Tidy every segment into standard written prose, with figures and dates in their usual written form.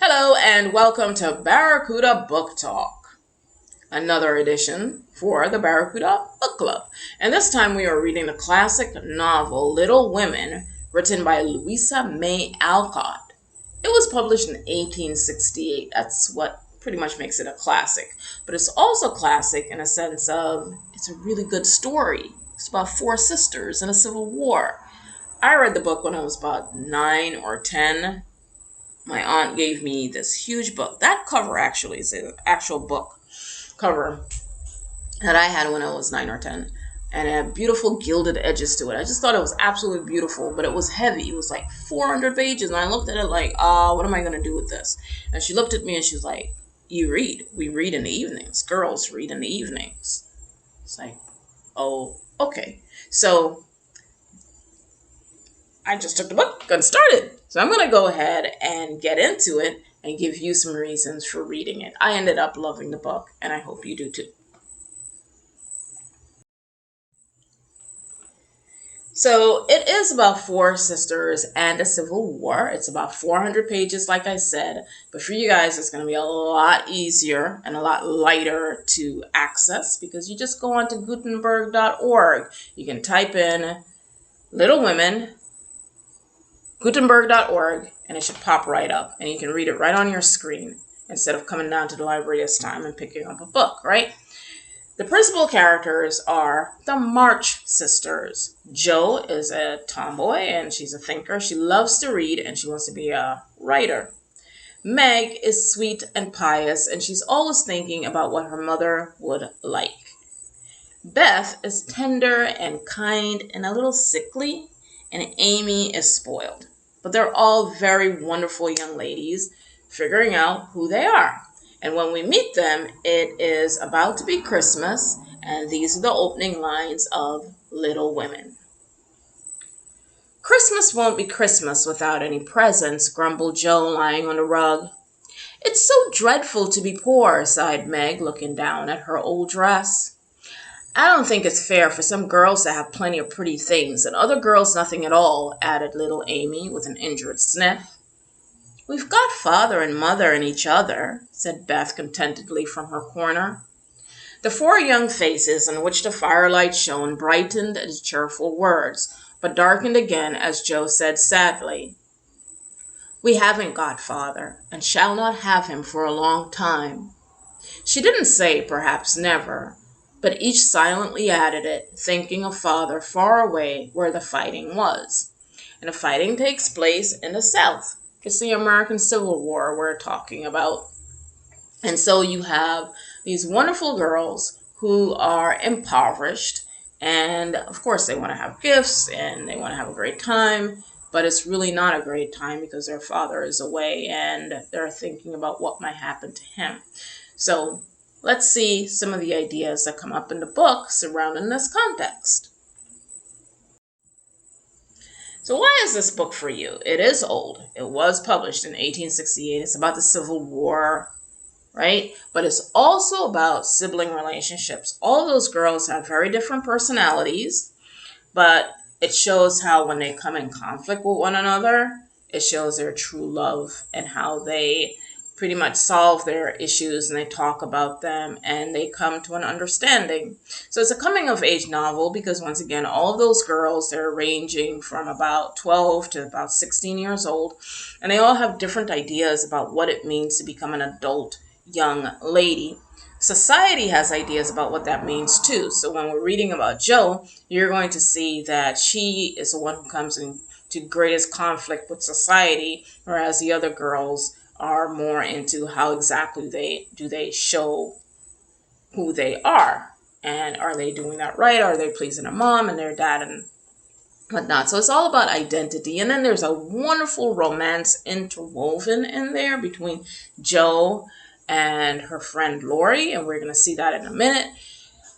Hello and welcome to Barracuda Book Talk, another edition for the Barracuda Book Club. And this time we are reading the classic novel Little Women, written by Louisa May Alcott. It was published in 1868. That's what pretty much makes it a classic. But it's also classic in a sense of it's a really good story. It's about four sisters in a civil war. I read the book when I was about 9 or 10. My aunt gave me this huge book. That cover actually is an actual book cover that I had when I was 9 or 10. And it had beautiful gilded edges to it. I just thought it was absolutely beautiful, but it was heavy. It was like 400 pages. And I looked at it like, what am I going to do with this? And she looked at me and she was like, you read. We read in the evenings. Girls read in the evenings. It's like, oh, okay. So I just took the book and started. So I'm going to go ahead and get into it and give you some reasons for reading it. I ended up loving the book, and I hope you do too. So it is about four sisters and a civil war. It's about 400 pages, like I said. But for you guys, it's going to be a lot easier and a lot lighter to access because you just go on to Gutenberg.org. You can type in Little Women, Gutenberg.org, and it should pop right up. And you can read it right on your screen instead of coming down to the library this time and picking up a book, right? The principal characters are the March sisters. Jo is a tomboy and she's a thinker. She loves to read and she wants to be a writer. Meg is sweet and pious and she's always thinking about what her mother would like. Beth is tender and kind and a little sickly, and Amy is spoiled. But they're all very wonderful young ladies figuring out who they are. And when we meet them, it is about to be Christmas, and these are the opening lines of Little Women. Christmas won't be Christmas without any presents, grumbled Jo, lying on the rug. It's so dreadful to be poor, sighed Meg, looking down at her old dress. I don't think it's fair for some girls to have plenty of pretty things and other girls nothing at all, added little Amy with an injured sniff. We've got father and mother and each other, said Beth contentedly from her corner. The four young faces in which the firelight shone brightened at the cheerful words, but darkened again as Jo said sadly, We haven't got father, and shall not have him for a long time. She didn't say perhaps never, but each silently added it, thinking of father far away where the fighting was. And the fighting takes place in the South. It's the American Civil War we're talking about. And so you have these wonderful girls who are impoverished, and of course they want to have gifts and they want to have a great time, but it's really not a great time because their father is away and they're thinking about what might happen to him. So let's see some of the ideas that come up in the book surrounding this context. So why is this book for you? It is old. It was published in 1868. It's about the Civil War, right? But it's also about sibling relationships. All those girls have very different personalities, but it shows how when they come in conflict with one another, it shows their true love and how they pretty much solve their issues and they talk about them and they come to an understanding. So it's a coming of age novel because once again, all of those girls, they're ranging from about 12 to about 16 years old, and they all have different ideas about what it means to become an adult young lady. Society has ideas about what that means too. So when we're reading about Jo, you're going to see that she is the one who comes into greatest conflict with society, whereas the other girls are more into how exactly they show who they are. And are they doing that right? Are they pleasing their mom and their dad and whatnot? So it's all about identity. And then there's a wonderful romance interwoven in there between Jo and her friend Lori, and we're going to see that in a minute.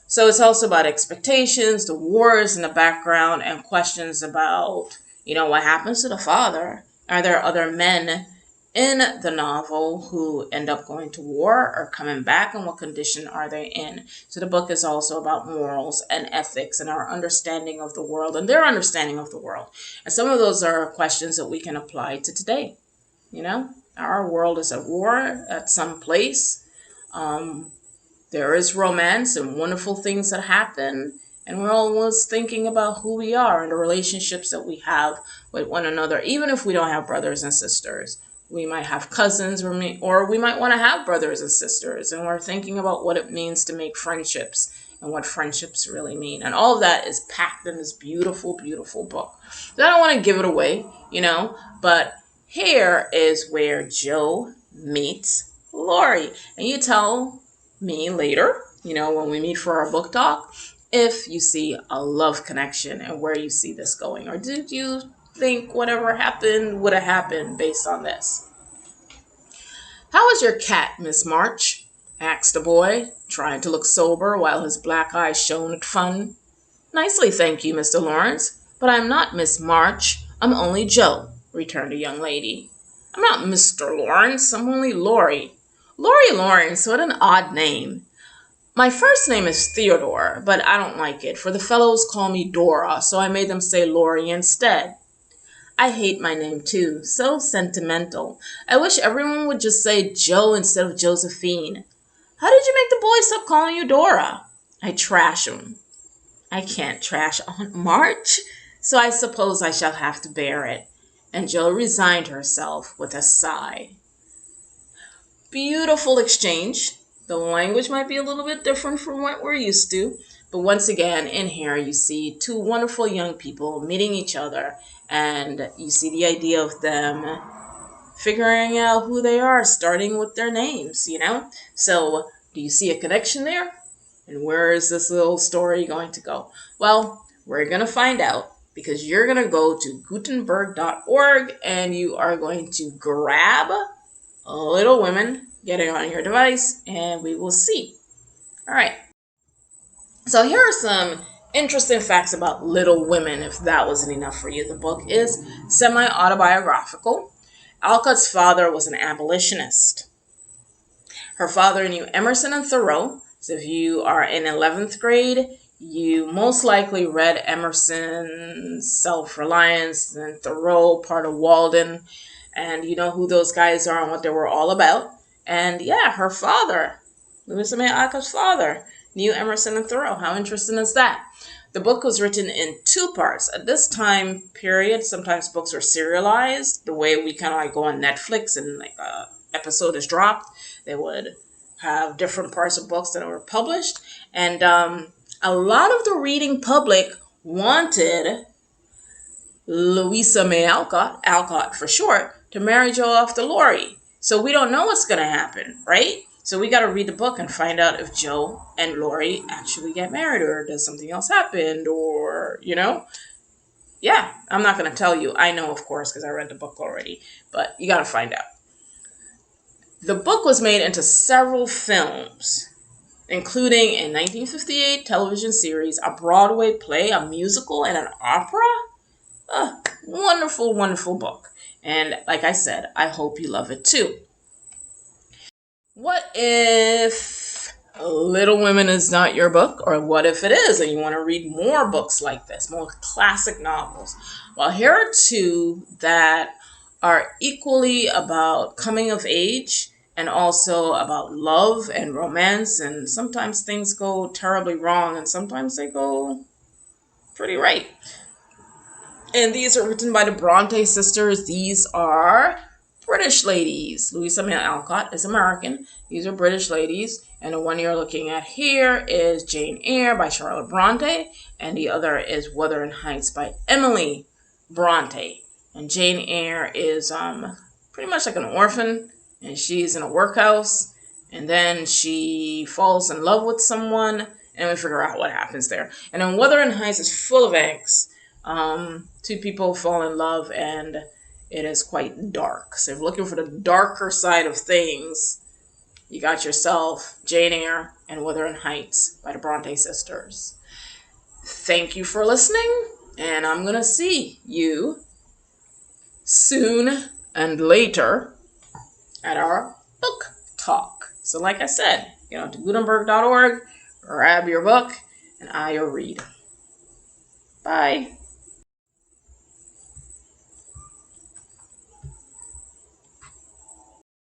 So it's also about expectations, the wars in the background, and questions about, what happens to the father? Are there other men in the novel who end up going to war or coming back, and what condition are they in? So the book is also about morals and ethics and our understanding of the world and their understanding of the world. And some of those are questions that we can apply to today. Our world is at war at some place. There is romance and wonderful things that happen. And we're always thinking about who we are and the relationships that we have with one another, even if we don't have brothers and sisters. We might have cousins, or we might want to have brothers and sisters. And we're thinking about what it means to make friendships and what friendships really mean. And all of that is packed in this beautiful, beautiful book. So I don't want to give it away, but here is where Jo meets Laurie. And you tell me later, when we meet for our book talk, if you see a love connection and where you see this going. Or did you think whatever happened would have happened based on this? "How is your cat, Miss March?" asked the boy, trying to look sober while his black eyes shone at fun. "Nicely, thank you, Mr. Lawrence, but I'm not Miss March. I'm only Jo," returned the young lady. "I'm not Mr. Lawrence. I'm only Laurie." "Laurie Lawrence, what an odd name." "My first name is Theodore, but I don't like it, for the fellows call me Dora, so I made them say Laurie instead." "I hate my name too. So sentimental. I wish everyone would just say Jo instead of Josephine." "How did you make the boys stop calling you Dora?" "I trash 'em." "I can't trash Aunt March, so I suppose I shall have to bear it." And Jo resigned herself with a sigh. Beautiful exchange. The language might be a little bit different from what we're used to, but once again, in here you see two wonderful young people meeting each other, and you see the idea of them figuring out who they are, starting with their names, So, do you see a connection there? And where is this little story going to go? Well, we're going to find out, because you're going to go to Gutenberg.org and you are going to grab Little Women, get it on your device, and we will see. All right. So here are some interesting facts about Little Women, if that wasn't enough for you. The book is semi-autobiographical. Alcott's father was an abolitionist. Her father knew Emerson and Thoreau. So if you are in 11th grade, you most likely read Emerson's Self-Reliance and Thoreau, part of Walden. And you know who those guys are and what they were all about. And yeah, her father, Louisa May Alcott's father, knew Emerson and Thoreau. How interesting is that? The book was written in two parts. At this time period, sometimes books were serialized, the way we kind of like go on Netflix and like a episode is dropped. They would have different parts of books that were published. And a lot of the reading public wanted Louisa May Alcott for short, to marry Jo off to Laurie. So we don't know what's going to happen, right? So we got to read the book and find out if Jo and Laurie actually get married, or does something else happen, or, Yeah, I'm not going to tell you. I know, of course, because I read the book already, but you got to find out. The book was made into several films, including a 1958 television series, a Broadway play, a musical, and an opera. Wonderful, wonderful book. And like I said, I hope you love it too. What if Little Women is not your book? Or what if it is and you want to read more books like this, more classic novels? Well, here are two that are equally about coming of age and also about love and romance. And sometimes things go terribly wrong and sometimes they go pretty right. And these are written by the Bronte sisters. These are British ladies. Louisa May Alcott is American. These are British ladies. And the one you're looking at here is Jane Eyre by Charlotte Bronte. And the other is Wuthering Heights by Emily Bronte. And Jane Eyre is pretty much like an orphan. And she's in a workhouse. And then she falls in love with someone. And we figure out what happens there. And then Wuthering Heights is full of angst. Two people fall in love and it is quite dark. So if you're looking for the darker side of things, you got yourself Jane Eyre and Wuthering Heights by the Bronte sisters. Thank you for listening, and I'm going to see you soon and later at our book talk. So like I said, to Gutenberg.org, grab your book, and I'll read. Bye.